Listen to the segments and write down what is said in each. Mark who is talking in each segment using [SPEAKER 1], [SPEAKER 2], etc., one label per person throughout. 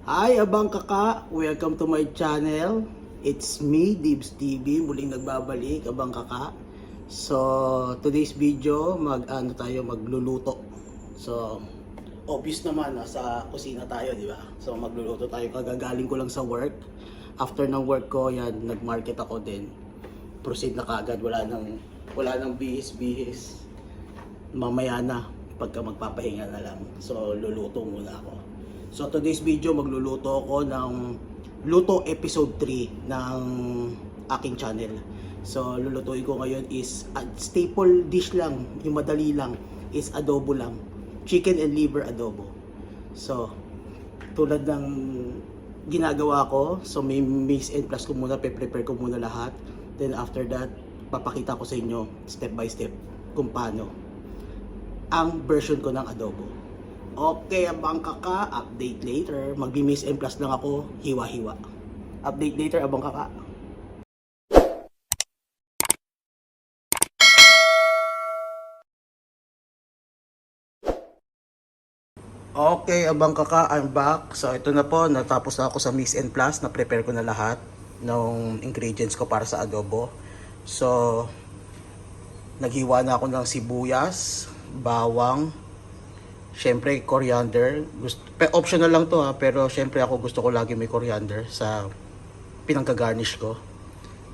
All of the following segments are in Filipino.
[SPEAKER 1] Hi, abang kaka! Welcome to my channel. It's me, Dibs TV. Muling nagbabalik, abang kaka. So, today's video, magluluto. So, obvious naman, nasa kusina tayo, di ba? So, magluluto tayo. Kagagaling ko lang sa work. After ng work ko, yan, nag-market ako din. Proceed na kagad. Wala nang bihis-bihis. Mamaya na, pagka magpapahinga na lang. So, luluto muna ako. So today's video, magluluto ako ng luto episode 3 ng aking channel. So lulutuin ko ngayon is staple dish lang, yung madali lang, is adobo lang. Chicken and liver adobo. So tulad ng ginagawa ko, so may mix and plus ko muna, prepare ko muna lahat. Then after that, papakita ko sa inyo step by step kung paano ang version ko ng adobo. Okay, abang kaka, update later. Magbi-miss and plus lang ako, hiwa-hiwa. Update later, abang kaka. Okay, abang kaka, I'm back. So ito na po, natapos na ako sa miss and plus. Na-prepare ko na lahat ng ingredients ko para sa adobo. So, naghiwa na ako ng sibuyas, bawang, syempre coriander, optional lang to ha, pero syempre ako gusto ko lagi may coriander sa pinanggagarnish ko.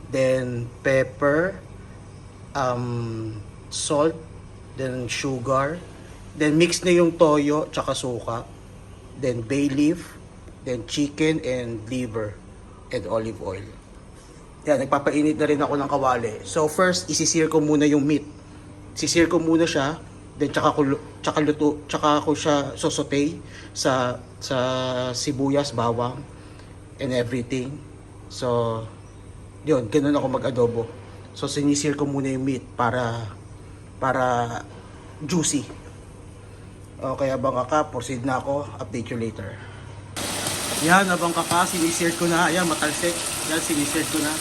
[SPEAKER 1] Then pepper, salt, then sugar, then mix na yung toyo tsaka suka, then bay leaf, then chicken and liver and olive oil. Yan, nagpapainit na rin ako ng kawali. So first, isisir ko muna yung meat. Sisir ko muna siya. Then tsaka ko siya sosote sa sibuyas, bawang and everything. So yun, ganoon ako mag-adobo. So sinisir ko muna yung meat para juicy. Okay, abang kaka, proceed na ako. Update you later. Yan, abang kaka, sinisir ko na. Ayan, matalsik. Yan, sinisir ko na.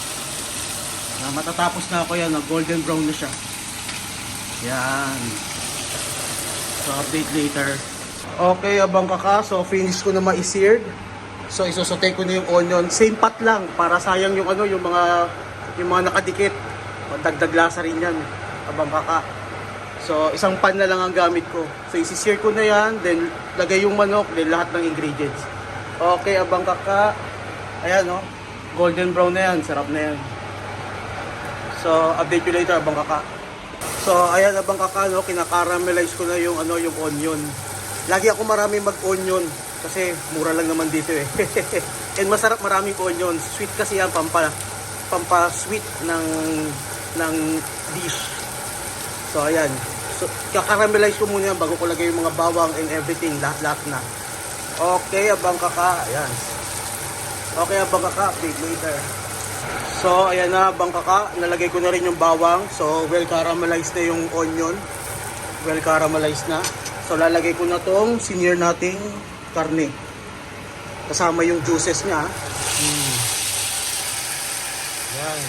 [SPEAKER 1] Matatapos na ako yan, golden brown na siya. Yan. So, update later. Okay, abang kaka. So, finish ko na ma-seared. So, isosote ko na yung onion. Same pot lang. Para sayang yung yung mga nakadikit. Dagdag lasa rin yan, abang kaka. So, isang pan na lang ang gamit ko. So, isi-sear ko na yan. Then, lagay yung manok. Then, lahat ng ingredients. Okay, abang kaka. Ayan, no? Golden brown na yan. Sarap na yan. So, update you later, abang kaka. So, ayan, abang kaka, no, kinakaramelize ko na yung yung onion. Lagi ako marami mag-onion kasi mura lang naman dito eh. And masarap maraming onion. Sweet kasi yan, pampa-sweet ng dish. So, ayan. So, kakaramelize ko muna yan bago ko lagay yung mga bawang and everything, lahat na. Okay, abang kaka, ayan. Okay, abang kaka, update later. So, ayan na, abang kaka, nalagay ko na rin yung bawang. So, well caramelized na yung onion. Well caramelized na. So, lalagay ko na tong sinear nating karne. Kasama yung juices niya. Yan.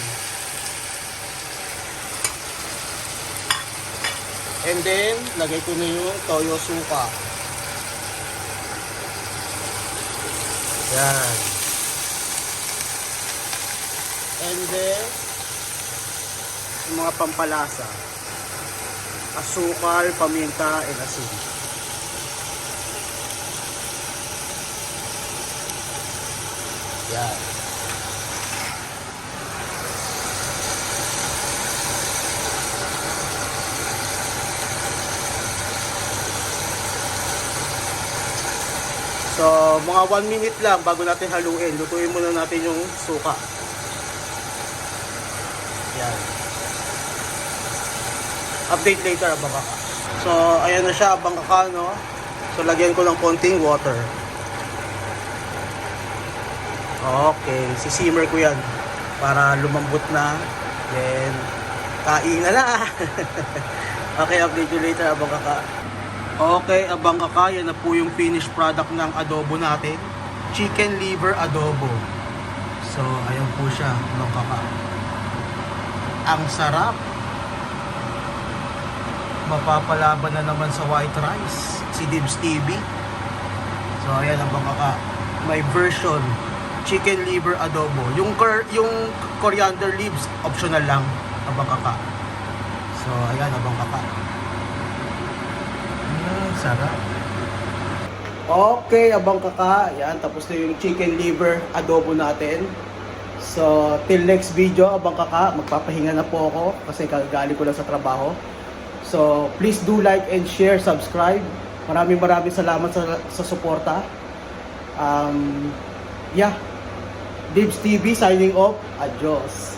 [SPEAKER 1] And then, lagay ko na yung toyo suka. Yan. And then, yung mga pampalasa. Asukal, paminta, and asin. Yan. So, mga 1 minute lang bago natin haluin. Lutuin muna natin yung suka. Yan. Update later, abang kaka. So, ayan na siya, abang kaka, no? So, lagyan ko ng konting water. Okay, sisimmer ko yan para lumambot na. Then, kain na na. Okay, update you later, abang kaka. Okay, abang kaka, yan na po yung finished product ng adobo natin. Chicken liver adobo. So, ayan po siya, abang kaka. Ang sarap. Mapapalaban na naman sa white rice si Dibs TV. So ayan, abang kaka. may version chicken liver adobo. Yung coriander leaves optional lang, abang kaka. So ayan, abang kaka. Sarap. Okay, abang kaka. Yan, tapos na yung chicken liver adobo natin. So, till next video, abang kaka. Magpapahinga na po ako kasi kagaling ko lang sa trabaho. So, please do like and share, subscribe. Maraming salamat sa suporta. Yeah. Dibs TV signing off. Adios.